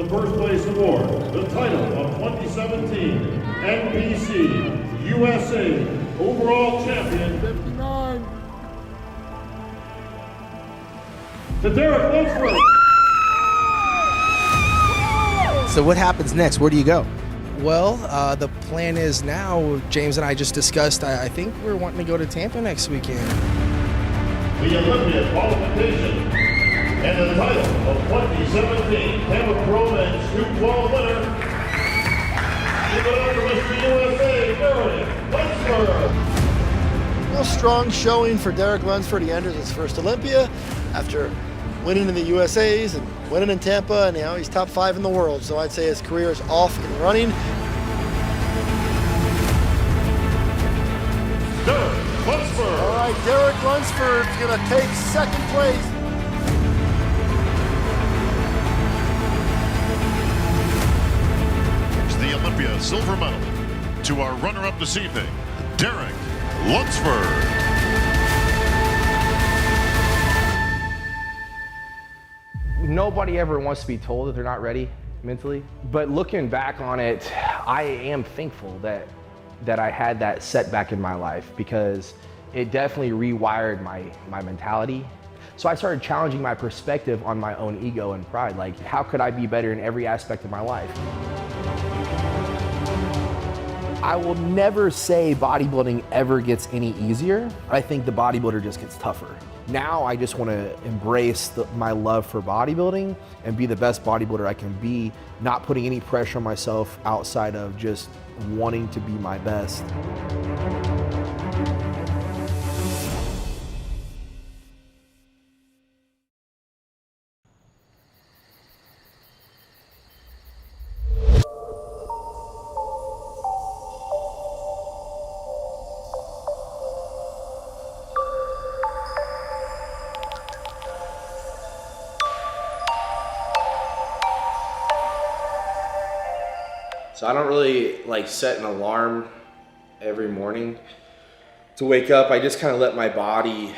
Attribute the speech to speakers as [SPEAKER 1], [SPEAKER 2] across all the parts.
[SPEAKER 1] the first place award, the title of 2017 NBC USA Overall Champion 59 to Derek Lunsford.
[SPEAKER 2] So what happens next? Where do you go?
[SPEAKER 3] Well, the plan is now, James and I just discussed, I think we're wanting to go to Tampa next weekend.
[SPEAKER 1] The Olympia qualification and the title of 2017 Tampa Pro Men's 212 winner. Give it up for Mr. USA, Derek Lunsford.
[SPEAKER 4] Real strong showing for Derek Lunsford. He enters his first Olympia after winning in the USAs and winning in Tampa, and now he's top 5 in the world. So I'd say his career is off and running.
[SPEAKER 1] Derek Lunsford.
[SPEAKER 4] All right, Derek Lunsford's gonna take second place.
[SPEAKER 1] The Olympia silver medal to our runner-up this evening, Derek Lunsford.
[SPEAKER 5] Nobody ever wants to be told that they're not ready mentally, but looking back on it, I am thankful that I had that setback in my life, because it definitely rewired my mentality. So I started challenging my perspective on my own ego and pride. Like, how could I be better in every aspect of my life? I will never say bodybuilding ever gets any easier. I think the bodybuilder just gets tougher. Now I just want to embrace my love for bodybuilding and be the best bodybuilder I can be, not putting any pressure on myself outside of just wanting to be my best. So I don't really like set an alarm every morning to wake up. I just kind of let my body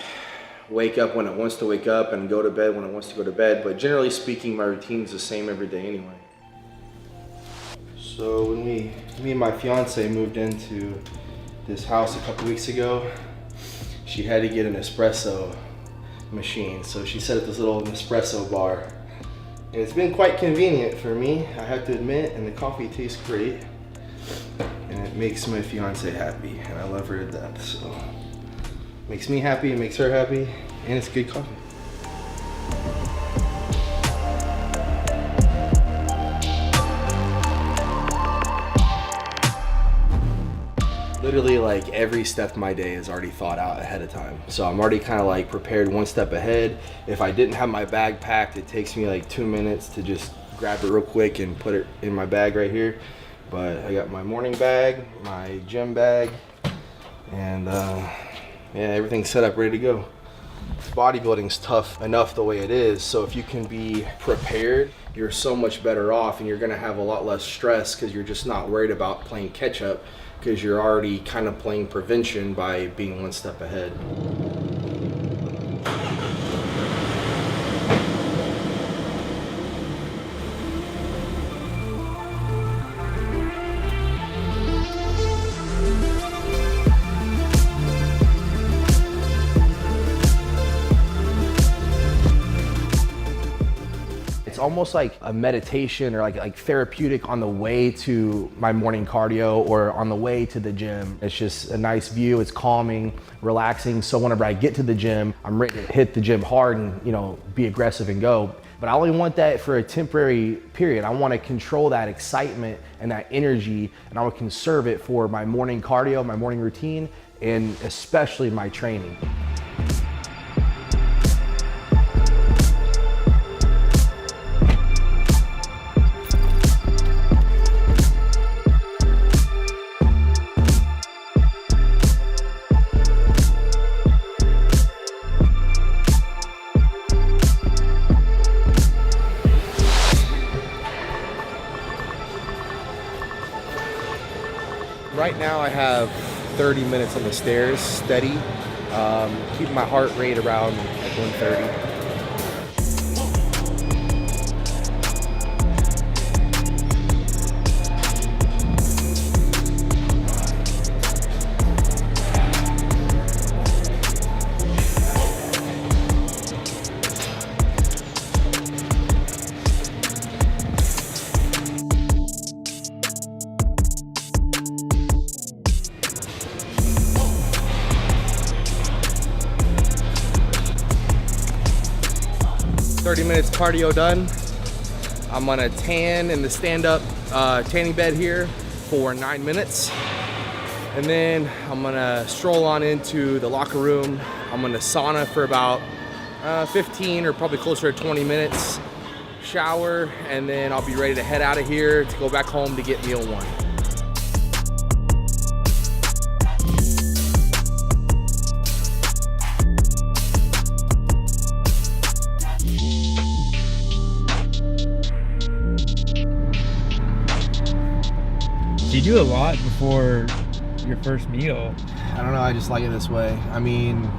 [SPEAKER 5] wake up when it wants to wake up and go to bed when it wants to go to bed. But generally speaking, my routine's the same every day anyway. So when me and my fiance moved into this house a couple weeks ago, she had to get an espresso machine. So she set up this little Nespresso bar. And it's been quite convenient for me, I have to admit, and the coffee tastes great. And it makes my fiance happy, and I love her to death, so. Makes me happy, it makes her happy, and it's good coffee. Literally, like, every step of my day is already thought out ahead of time. So I'm already kind of like prepared one step ahead. If I didn't have my bag packed, it takes me like 2 minutes to just grab it real quick and put it in my bag right here. But I got my morning bag, my gym bag, and yeah, everything's set up, ready to go. Bodybuilding's tough enough the way it is, so if you can be prepared, you're so much better off, and you're gonna have a lot less stress because you're just not worried about playing catch up, because you're already kind of playing prevention by being one step ahead. Almost like a meditation or like therapeutic on the way to my morning cardio or on the way to the gym. It's just a nice view, it's calming, relaxing. So whenever I get to the gym, I'm ready to hit the gym hard and, you know, be aggressive and go. But I only want that for a temporary period. I want to control that excitement and that energy, and I want to conserve it for my morning cardio, my morning routine, and especially my training. Right now I have 30 minutes on the stairs, steady, keeping my heart rate around 130.
[SPEAKER 3] 30 minutes cardio done. I'm gonna tan in the stand-up tanning bed here for 9 minutes. And then I'm gonna stroll on into the locker room. I'm gonna sauna for about 15 or probably closer to 20 minutes. Shower, and then I'll be ready to head out of here to go back home to get meal 1.
[SPEAKER 6] Do you do a lot before your first meal?
[SPEAKER 2] I don't know, I just like it this way. I mean,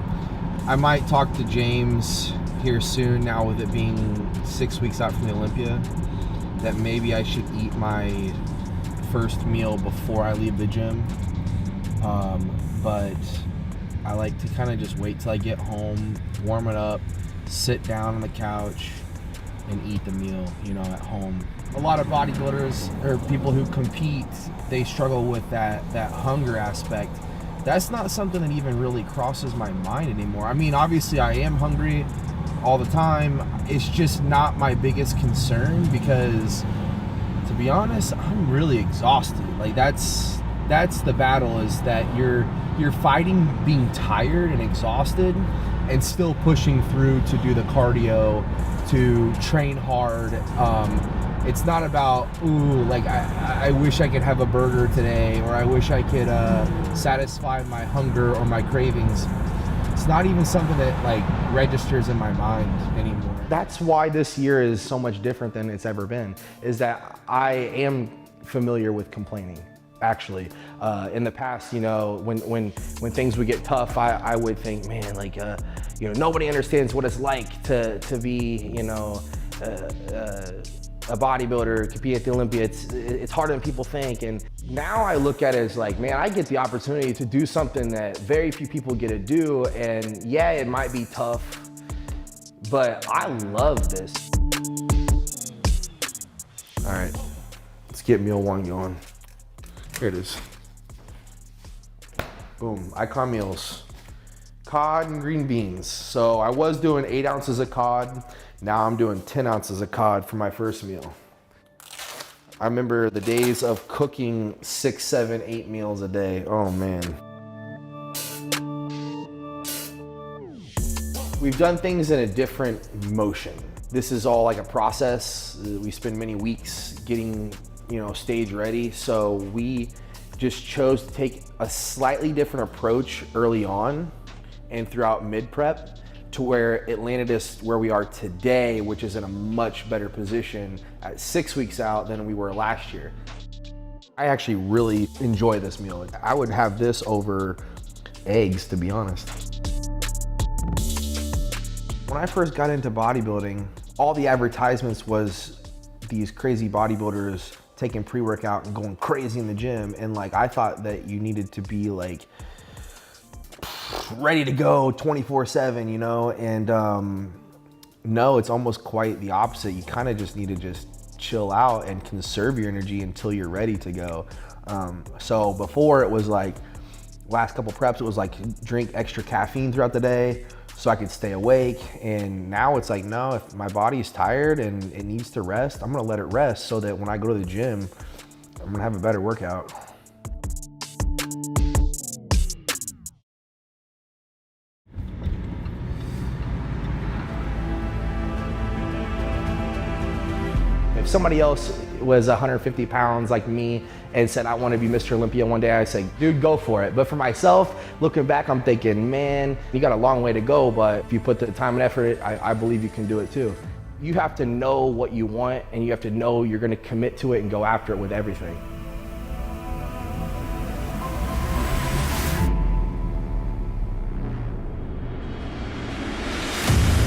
[SPEAKER 2] I might talk to James here soon, now with it being 6 weeks out from the Olympia, that maybe I should eat my first meal before I leave the gym. But I like to kind of just wait till I get home, warm it up, sit down on the couch, and eat the meal, you know, at home. A lot of bodybuilders or people who compete, they struggle with that hunger aspect. That's not something that even really crosses my mind anymore. I mean, obviously I am hungry all the time. It's just not my biggest concern because, to be honest, I'm really exhausted. Like that's the battle, is that you're fighting being tired and exhausted and still pushing through to do the cardio, to train hard. It's not about, ooh, like I wish I could have a burger today, or I wish I could satisfy my hunger or my cravings. It's not even something that like registers in my mind anymore. That's why this year is so much different than it's ever been, is that I am familiar with complaining. Actually, in the past, you know, when things would get tough, I would think, man, like, you know, nobody understands what it's like to be, you know, a bodybuilder, compete at the Olympia. It's harder than people think. And now I look at it as like, man, I get the opportunity to do something that very few people get to do. And yeah, it might be tough, but I love this. All right, let's get meal 1 going. Here it is. Boom, Icon Meals. Cod and green beans. So I was doing 8 ounces of cod. Now I'm doing 10 ounces of cod for my first meal. I remember the days of cooking 6, 7, 8 meals a day. Oh man. We've done things in a different motion. This is all like a process. We spend many weeks getting, you know, stage ready. So we just chose to take a slightly different approach early on and throughout mid-prep, to where it landed us where we are today, which is in a much better position at 6 weeks out than we were last year. I actually really enjoy this meal. I would have this over eggs, to be honest. When I first got into bodybuilding, all the advertisements was these crazy bodybuilders taking pre-workout and going crazy in the gym. And like, I thought that you needed to be like ready to go 24/7, you know? And no, it's almost quite the opposite. You kind of just need to just chill out and conserve your energy until you're ready to go. So before, it was like, last couple preps, it was like drink extra caffeine throughout the day so I could stay awake. And now it's like, no, if my body is tired and it needs to rest, I'm gonna let it rest so that when I go to the gym, I'm gonna have a better workout. If somebody else was 150 pounds like me and said, I want to be Mr. Olympia one day, I'd say, dude, go for it. But for myself, looking back, I'm thinking, man, you got a long way to go, but if you put the time and effort, I believe you can do it too. You have to know what you want, and you have to know you're going to commit to it and go after it with everything.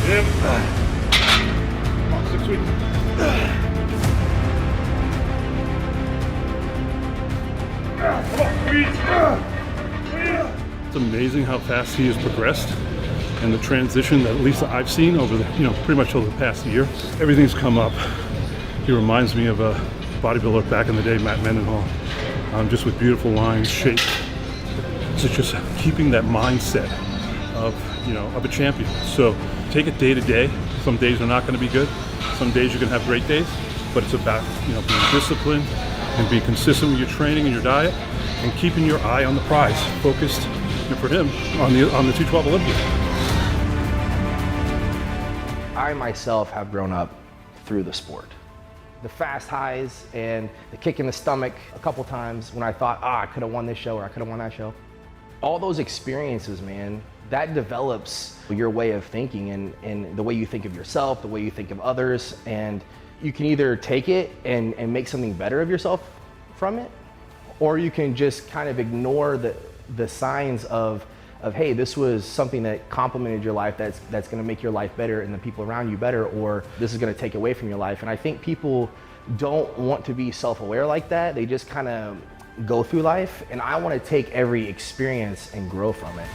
[SPEAKER 1] Yep. Come on, 6 weeks. Come on, please. It's amazing how fast he has progressed, and the transition that at least I've seen over the, pretty much over the past year. Everything's come up. He reminds me of a bodybuilder back in the day, Matt Mendenhall, just with beautiful lines, shape. So just keeping that mindset of, of a champion. So take it day to day. Some days are not going to be good. Some days you're going to have great days, but it's about, being disciplined and being consistent with your training and your diet and keeping your eye on the prize, focused, for him on the 212 Olympia.
[SPEAKER 3] I myself have grown up through the sport. The fast highs and the kick in the stomach a couple times when I thought, I could have won this show or I could have won that show. All those experiences, man, that develops your way of thinking and the way you think of yourself, the way you think of others, and you can either take it and make something better of yourself from it, or you can just kind of ignore the signs of hey, this was something that complemented your life, that's gonna make your life better and the people around you better, or this is gonna take away from your life. And I think people don't want to be self-aware like that. They just kind of go through life, and I wanna take every experience and grow from it.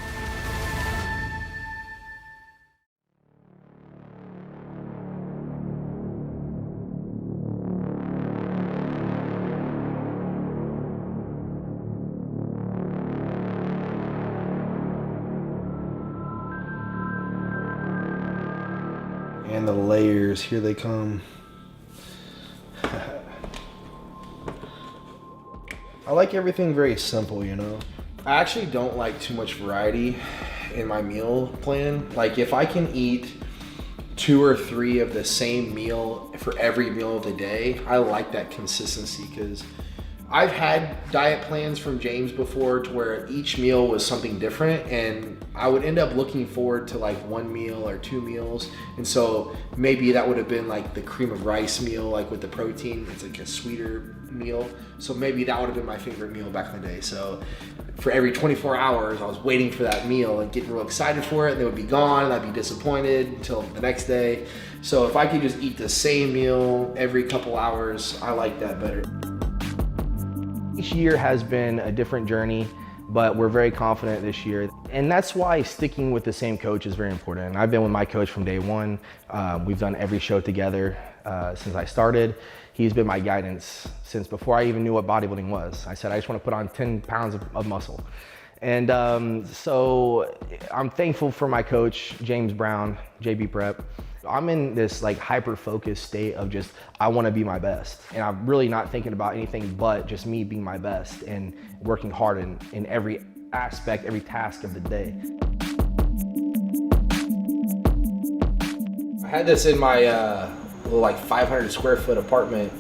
[SPEAKER 5] And the layers, here they come. I like everything very simple, I actually don't like too much variety in my meal plan. Like if I can eat 2 or 3 of the same meal for every meal of the day, I like that consistency, because I've had diet plans from James before to where each meal was something different, and I would end up looking forward to like 1 meal or 2 meals. And so maybe that would have been like the cream of rice meal, like with the protein, it's like a sweeter meal. So maybe that would have been my favorite meal back in the day. So for every 24 hours, I was waiting for that meal and getting real excited for it, and it would be gone, and I'd be disappointed until the next day. So if I could just eat the same meal every couple hours, I like that better.
[SPEAKER 3] Each year has been a different journey, but we're very confident this year. And that's why sticking with the same coach is very important. And I've been with my coach from day one. We've done every show together since I started. He's been my guidance since before I even knew what bodybuilding was. I said, I just want to put on 10 pounds of muscle. And so I'm thankful for my coach, James Brown, JB Prep. I'm in this like hyper-focused state of just, I want to be my best. And I'm really not thinking about anything but just me being my best and working hard in every aspect, every task of the day.
[SPEAKER 5] I had this in my little like 500 square foot apartment.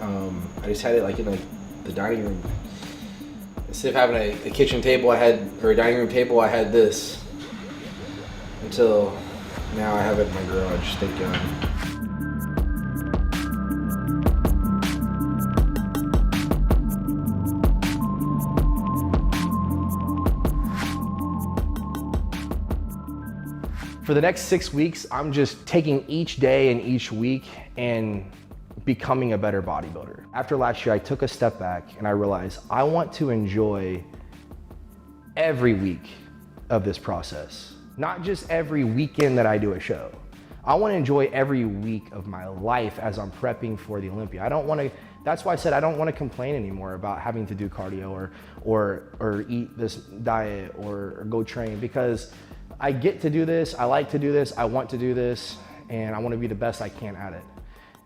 [SPEAKER 5] I just had it like in the dining room. Instead of having a kitchen table, or a dining room table, I had this until now I have it in my garage, thank God.
[SPEAKER 3] For the next 6 weeks, I'm just taking each day and each week and becoming a better bodybuilder. After last year, I took a step back and I realized I want to enjoy every week of this process. Not just every weekend that I do a show. I want to enjoy every week of my life as I'm prepping for the Olympia. That's why I said I don't want to complain anymore about having to do cardio or eat this diet or go train, because I get to do this, I like to do this, I want to do this, and I want to be the best I can at it.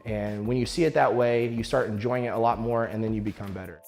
[SPEAKER 3] And when you see it that way, you start enjoying it a lot more, and then you become better.